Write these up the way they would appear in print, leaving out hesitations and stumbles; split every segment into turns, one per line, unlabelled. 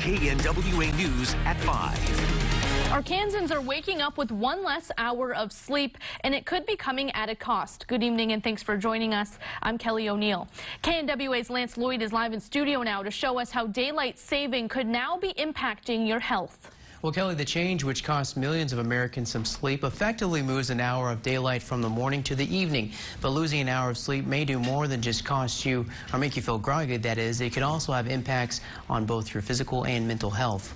KNWA News at 5.
Arkansans are waking up with one less hour of sleep, and it could be coming at a cost. Good evening, and thanks for joining us. I'm Kelly ONeill. KNWA's Lance Lloyd is live in studio now to show us how daylight saving could now be impacting your health.
Well, Kelly, the change, which costs millions of Americans some sleep, effectively moves an hour of daylight from the morning to the evening. But losing an hour of sleep may do more than just cost you or make you feel groggy. That is, it can also have impacts on both your physical and mental health.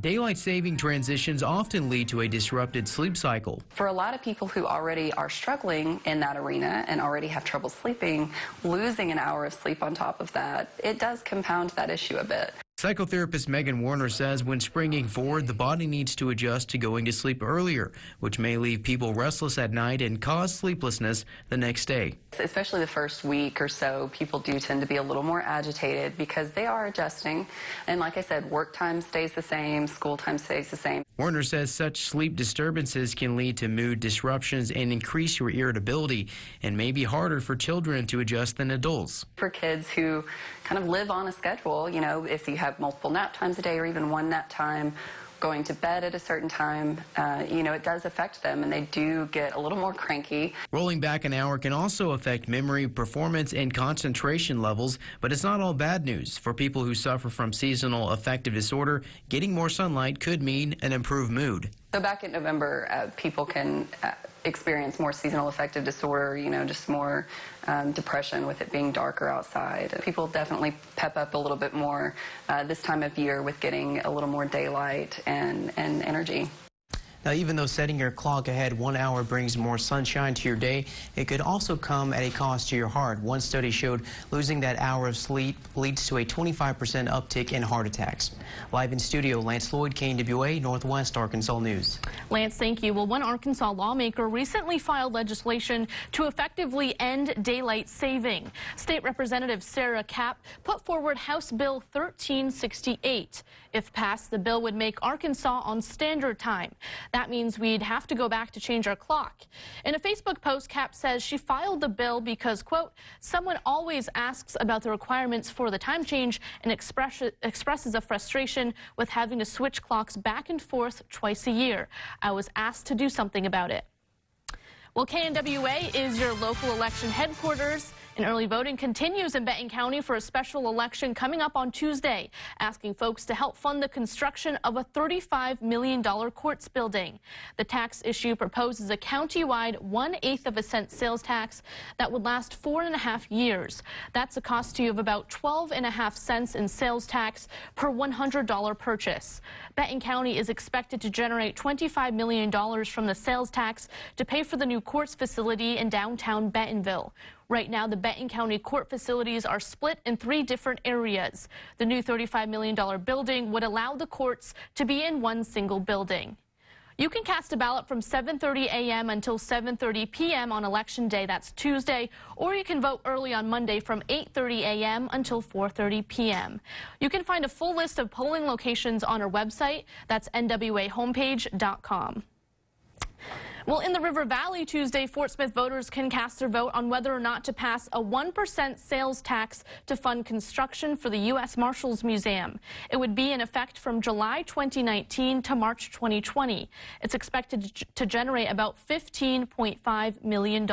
Daylight saving transitions often lead to a disrupted sleep cycle.
For a lot of people who already are struggling in that arena and already have trouble sleeping, losing an hour of sleep on top of that, it does compound that issue a bit.
Psychotherapist Megan Warner says when springing forward, the body needs to adjust to going to sleep earlier, which may leave people restless at night and cause sleeplessness the next day.
Especially the first week or so, people do tend to be a little more agitated because they are adjusting. And like I said, work time stays the same, school time stays the same.
Warner says such sleep disturbances can lead to mood disruptions and increase your irritability, and may be harder for children to adjust than adults.
For kids who kind of live on a schedule, you know, if you have multiple nap times a day or even one nap time, going to bed at a certain time, you know, it does affect them, and they do get a little more cranky.
Rolling back an hour can also affect memory, performance, and concentration levels, but it's not all bad news. For people who suffer from seasonal affective disorder, getting more sunlight could mean an improved mood.
So back in November, people can experience more seasonal affective disorder, you know, just more depression with it being darker outside. People definitely pep up a little bit more this time of year with getting a little more daylight and energy.
Now, even though setting your clock ahead 1 hour brings more sunshine to your day, it could also come at a cost to your heart. One study showed losing that hour of sleep leads to a 25% uptick in heart attacks. Live in studio, Lance Lloyd, KNWA, Northwest Arkansas News.
Lance, thank you. Well, one Arkansas lawmaker recently filed legislation to effectively end daylight saving. State Representative Sarah Kapp put forward House Bill 1368. If passed, the bill would make Arkansas on standard time. That means we'd have to go back to change our clock. In a Facebook post, Kapp says she filed the bill because, quote, someone always asks about the requirements for the time change and expresses a frustration with having to switch clocks back and forth twice a year. I was asked to do something about it. Well, KNWA is your local election headquarters. And early voting continues in Benton County for a special election coming up on Tuesday, asking folks to help fund the construction of a $35 million courts building. The tax issue proposes a county-wide 1/8 of a cent sales tax that would last 4.5 years. That's a cost to you of about 12.5 cents in sales tax per $100 purchase. Benton County is expected to generate $25 million from the sales tax to pay for the new courts facility in downtown Bentonville. Right now, the Benton County court facilities are split in 3 different areas. The new $35 million building would allow the courts to be in one single building. You can cast a ballot from 7:30 a.m. until 7:30 p.m. on Election Day, that's Tuesday, or you can vote early on Monday from 8:30 a.m. until 4:30 p.m. You can find a full list of polling locations on our website, that's nwahomepage.com. Well, in the River Valley Tuesday, Fort Smith voters can cast their vote on whether or not to pass a 1% sales tax to fund construction for the U.S. Marshals Museum. It would be in effect from July 2019 to March 2020. It's expected to generate about $15.5 million.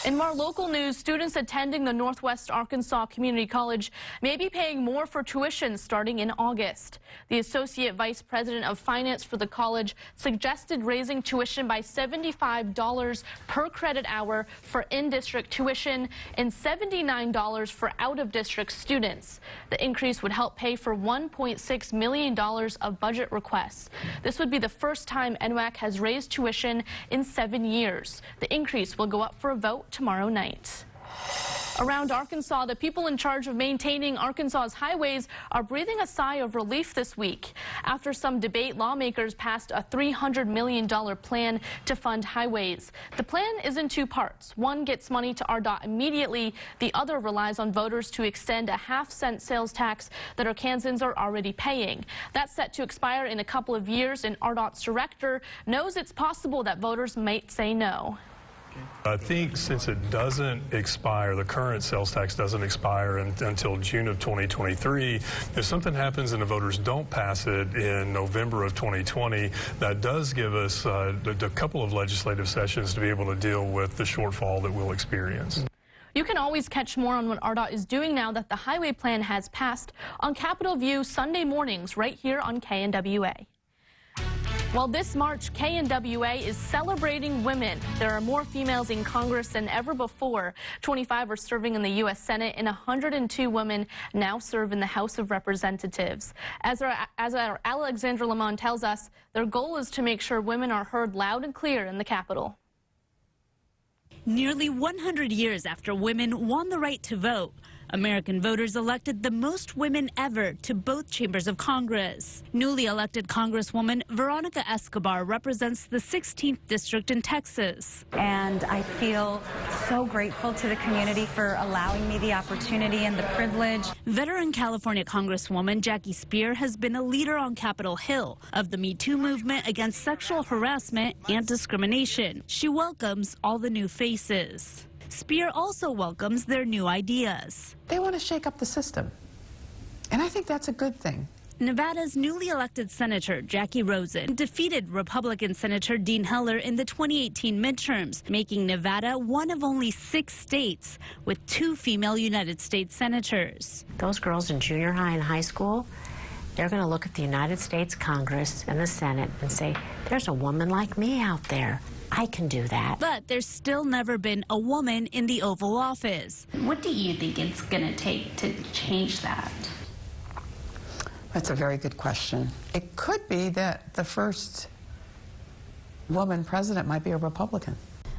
In more local news, students attending the Northwest Arkansas Community College may be paying more for tuition starting in August. The Associate Vice President of Finance for the college suggested raising tuition by $75 per credit hour for in-district tuition and $79 for out-of-district students. The increase would help pay for $1.6 million of budget requests. This would be the first time NWAC has raised tuition in 7 years. The increase will go up for a vote tomorrow night. Around Arkansas, the people in charge of maintaining Arkansas's highways are breathing a sigh of relief this week. After some debate, lawmakers passed a $300 million plan to fund highways. The plan is in 2 parts. One gets money to RDOT immediately. The other relies on voters to extend a 1/2 cent sales tax that Arkansans are already paying. That's set to expire in a couple of years, and RDOT's director knows it's possible that voters might say no.
I think since it doesn't expire, the current sales tax doesn't expire until June of 2023, if something happens and the voters don't pass it in November of 2020, that does give us a couple of legislative sessions to be able to deal with the shortfall that we'll experience.
You can always catch more on what RDOT is doing now that the highway plan has passed on Capitol View Sunday mornings right here on KNWA. Well, this March, KNWA is celebrating women. There are more females in Congress than ever before. 25 are serving in the U.S. Senate, and 102 women now serve in the House of Representatives. As our Alexandra Lamont tells us, their goal is to make sure women are heard loud and clear in the Capitol.
Nearly 100 years after women won the right to vote, American voters elected the most women ever to both chambers of Congress. Newly elected Congresswoman Veronica Escobar represents the 16th District in Texas.
And I feel so grateful to the community for allowing me the opportunity and the privilege.
Veteran California Congresswoman Jackie Speier has been a leader on Capitol Hill of the Me Too movement against sexual harassment and discrimination. She welcomes all the new faces. Speier also welcomes their new ideas.
They want to shake up the system, and I think that's a good thing.
Nevada's newly elected Senator Jackie Rosen defeated Republican Senator Dean Heller in the 2018 midterms, making Nevada one of only 6 states with 2 female United States senators.
Those girls in junior high and high school, they're going to look at the United States Congress and the Senate and say, there's a woman like me out there. I can do that.
But there's still never been a woman in the Oval Office.
What do you think it's going to take to change that?
That's a very good question. It could be that the first woman president might be a Republican.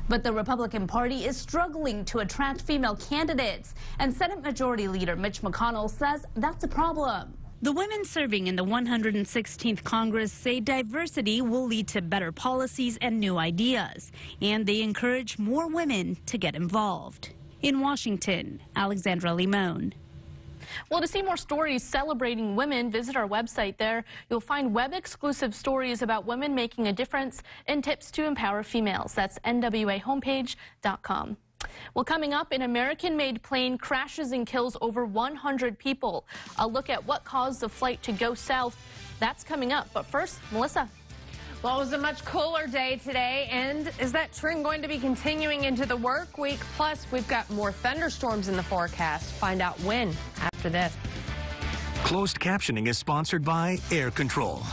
But the Republican Party is struggling to attract female candidates, and Senate Majority Leader Mitch McConnell says that's a problem.
The women serving in the 116th Congress say diversity will lead to better policies and new ideas, and they encourage more women to get involved. In Washington, Alexandra Limon.
Well, to see more stories celebrating women, visit our website there. You'll find web-exclusive stories about women making a difference and tips to empower females. That's nwahomepage.com. Well, coming up, an American-made plane crashes and kills over 100 people. A look at what caused the flight to go south. That's coming up. But first, Melissa.
Well, it was a much cooler day today, and is that trend going to be continuing into the work week? Plus, we've got more thunderstorms in the forecast. Find out when after this.
Closed captioning is sponsored by Air Control.